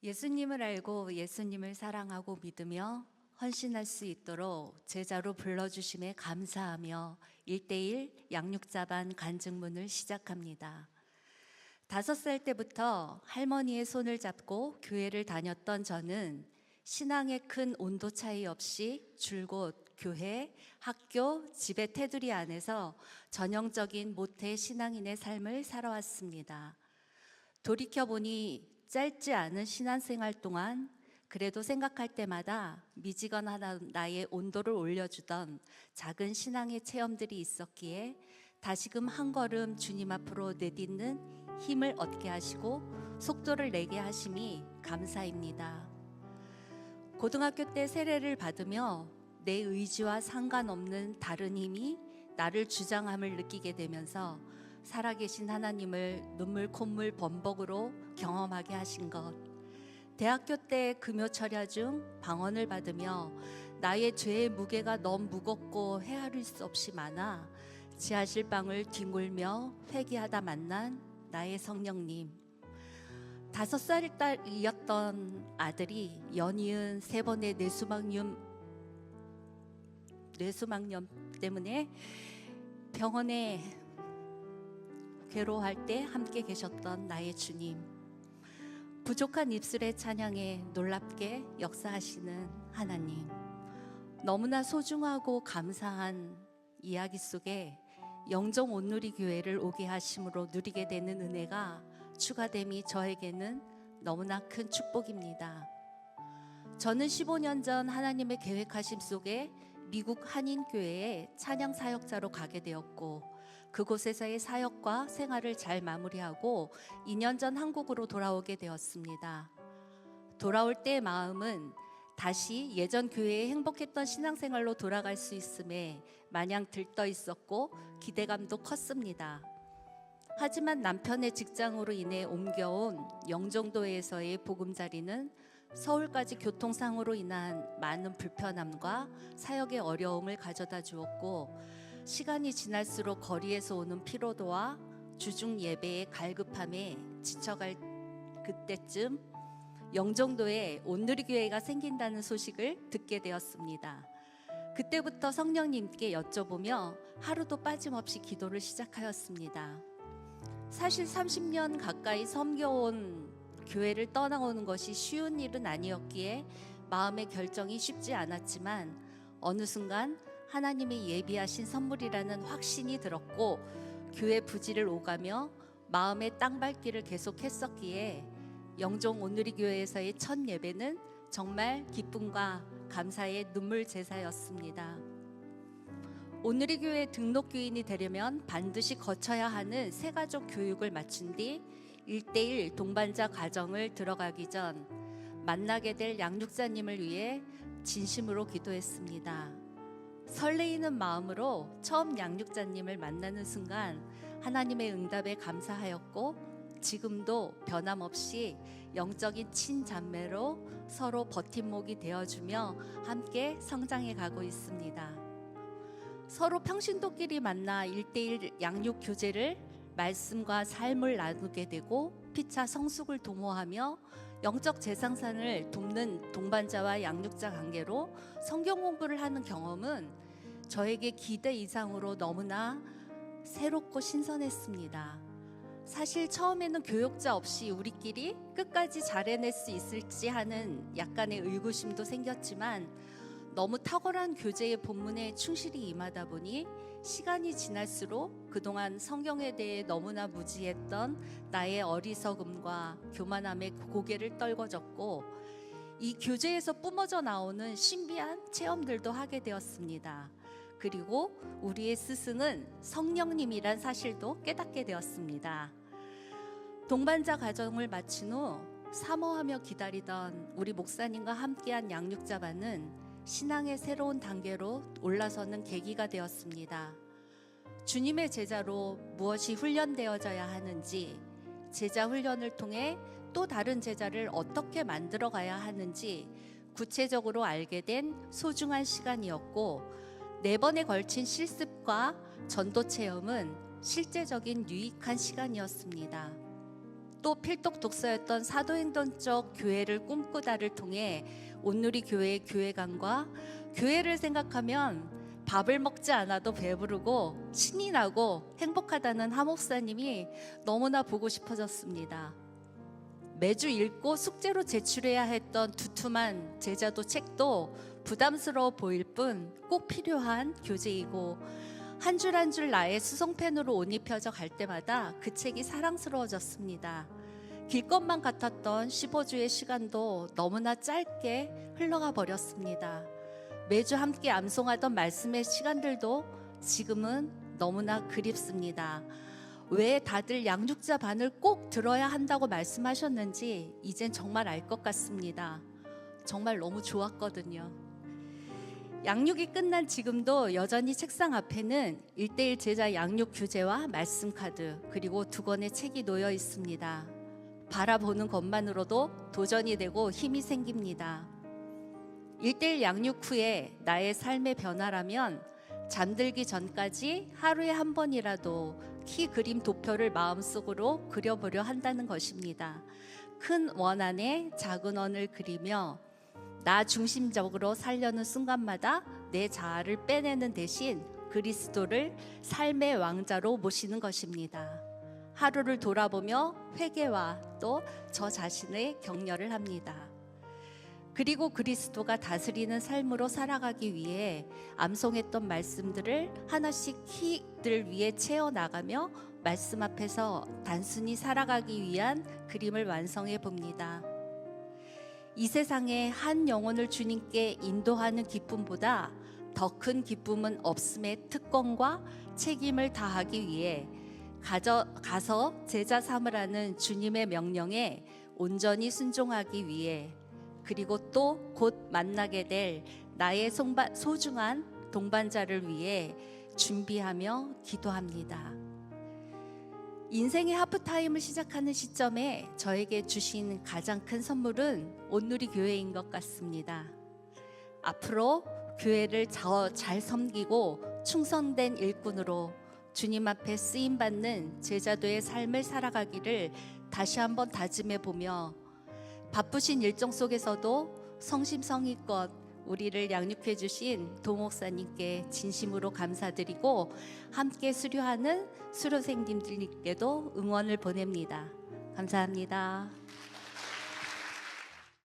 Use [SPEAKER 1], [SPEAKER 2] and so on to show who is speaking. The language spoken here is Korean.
[SPEAKER 1] 예수님을 알고 예수님을 사랑하고 믿으며 헌신할 수 있도록 제자로 불러주심에 감사하며 1:1 양육자반 간증문을 시작합니다. 5살 때부터 할머니의 손을 잡고 교회를 다녔던 저는 신앙의 큰 온도 차이 없이 줄곧 교회, 학교, 집의 테두리 안에서 전형적인 모태 신앙인의 삶을 살아왔습니다. 돌이켜보니 짧지 않은 신앙생활 동안 그래도 생각할 때마다 미지근한 나의 온도를 올려주던 작은 신앙의 체험들이 있었기에 다시금 한 걸음 주님 앞으로 내딛는 힘을 얻게 하시고 속도를 내게 하심이 감사입니다. 고등학교 때 세례를 받으며 내 의지와 상관없는 다른 힘이 나를 주장함을 느끼게 되면서 살아계신 하나님을 눈물 콧물 범벅으로 경험하게 하신 것, 대학교 때 금요철야 중 방언을 받으며 나의 죄의 무게가 너무 무겁고 헤아릴 수 없이 많아 지하실방을 뒹굴며 회개하다 만난 나의 성령님, 5살이었던 아들이 연이은 3번의 뇌수막염 때문에 병원에 괴로워할 때 함께 계셨던 나의 주님, 부족한 입술의 찬양에 놀랍게 역사하시는 하나님, 너무나 소중하고 감사한 이야기 속에 영정 온누리 교회를 오게 하심으로 누리게 되는 은혜가 추가됨이 저에게는 너무나 큰 축복입니다. 저는 15년 전 하나님의 계획하심 속에 미국 한인교회에 찬양 사역자로 가게 되었고, 그곳에서의 사역과 생활을 잘 마무리하고 2년 전 한국으로 돌아오게 되었습니다. 돌아올 때의 마음은 다시 예전 교회에 행복했던 신앙생활로 돌아갈 수 있음에 마냥 들떠 있었고 기대감도 컸습니다. 하지만 남편의 직장으로 인해 옮겨온 영종도에서의 보금자리는 서울까지 교통상으로 인한 많은 불편함과 사역의 어려움을 가져다 주었고, 시간이 지날수록 거리에서 오는 피로도와 주중 예배의 갈급함에 지쳐갈 그때쯤 영종도에 온누리교회가 생긴다는 소식을 듣게 되었습니다. 그때부터 성령님께 여쭤보며 하루도 빠짐없이 기도를 시작하였습니다. 사실 30년 가까이 섬겨온 교회를 떠나오는 것이 쉬운 일은 아니었기에 마음의 결정이 쉽지 않았지만, 어느 순간 하나님이 예비하신 선물이라는 확신이 들었고 교회 부지를 오가며 마음의 땅밟기를 계속했었기에 영종 온누리교회에서의 첫 예배는 정말 기쁨과 감사의 눈물 제사였습니다. 온누리교회 등록교인이 되려면 반드시 거쳐야 하는 새가족 교육을 마친 뒤 1:1 동반자 과정을 들어가기 전 만나게 될 양육자님을 위해 진심으로 기도했습니다. 설레이는 마음으로 처음 양육자님을 만나는 순간 하나님의 응답에 감사하였고, 지금도 변함없이 영적인 친자매로 서로 버팀목이 되어주며 함께 성장해 가고 있습니다. 서로 평신도끼리 만나 1:1 양육 교제를 말씀과 삶을 나누게 되고 피차 성숙을 도모하며 영적 재상산을 돕는 동반자와 양육자 관계로 성경 공부를 하는 경험은 저에게 기대 이상으로 너무나 새롭고 신선했습니다. 사실 처음에는 교육자 없이 우리끼리 끝까지 잘 해낼 수 있을지 하는 약간의 의구심도 생겼지만, 너무 탁월한 교재의 본문에 충실히 임하다 보니 시간이 지날수록 그동안 성경에 대해 너무나 무지했던 나의 어리석음과 교만함에 고개를 떨궈졌고, 이 교재에서 뿜어져 나오는 신비한 체험들도 하게 되었습니다. 그리고 우리의 스승은 성령님이란 사실도 깨닫게 되었습니다. 동반자 과정을 마친 후 사모하며 기다리던 우리 목사님과 함께한 양육자반은 신앙의 새로운 단계로 올라서는 계기가 되었습니다. 주님의 제자로 무엇이 훈련되어져야 하는지, 제자 훈련을 통해 또 다른 제자를 어떻게 만들어 가야 하는지 구체적으로 알게 된 소중한 시간이었고, 4번에 걸친 실습과 전도 체험은 실제적인 유익한 시간이었습니다. 또 필독 독서였던 사도행전적 교회를 꿈꾸다를 통해 온누리 교회의 교회관과 교회를 생각하면 밥을 먹지 않아도 배부르고 신이 나고 행복하다는 하 목사님이 너무나 보고 싶어졌습니다. 매주 읽고 숙제로 제출해야 했던 두툼한 제자도 책도 부담스러워 보일 뿐 꼭 필요한 교재이고, 한 줄 한 줄 나의 수성펜으로 옷 입혀져 갈 때마다 그 책이 사랑스러워졌습니다. 길 것만 같았던 15주의 시간도 너무나 짧게 흘러가 버렸습니다. 매주 함께 암송하던 말씀의 시간들도 지금은 너무나 그립습니다. 왜 다들 양육자 반을 꼭 들어야 한다고 말씀하셨는지 이젠 정말 알 것 같습니다. 정말 너무 좋았거든요. 양육이 끝난 지금도 여전히 책상 앞에는 1:1 제자 양육 교재와 말씀 카드, 그리고 2권의 책이 놓여 있습니다. 바라보는 것만으로도 도전이 되고 힘이 생깁니다. 1:1 양육 후에 나의 삶의 변화라면 잠들기 전까지 하루에 한 번이라도 키 그림 도표를 마음속으로 그려보려 한다는 것입니다. 큰 원 안에 작은 원을 그리며 나 중심적으로 살려는 순간마다 내 자아를 빼내는 대신 그리스도를 삶의 왕자로 모시는 것입니다. 하루를 돌아보며 회개와 또 저 자신의 격려를 합니다. 그리고 그리스도가 다스리는 삶으로 살아가기 위해 암송했던 말씀들을 하나씩 키들 위에 채워나가며 말씀 앞에서 단순히 살아가기 위한 그림을 완성해 봅니다. 이 세상에 한 영혼을 주님께 인도하는 기쁨보다 더 큰 기쁨은 없음의 특권과 책임을 다하기 위해 가서 제자 삼으라는 주님의 명령에 온전히 순종하기 위해, 그리고 또 곧 만나게 될 나의 소중한 동반자를 위해 준비하며 기도합니다. 인생의 하프타임을 시작하는 시점에 저에게 주신 가장 큰 선물은 온누리 교회인 것 같습니다. 앞으로 교회를 잘 섬기고 충성된 일꾼으로 주님 앞에 쓰임받는 제자도의 삶을 살아가기를 다시 한번 다짐해 보며, 바쁘신 일정 속에서도 성심성의껏 우리를 양육해 주신 도목사님께 진심으로 감사드리고, 함께 수료하는 수료생님들께도 응원을 보냅니다. 감사합니다.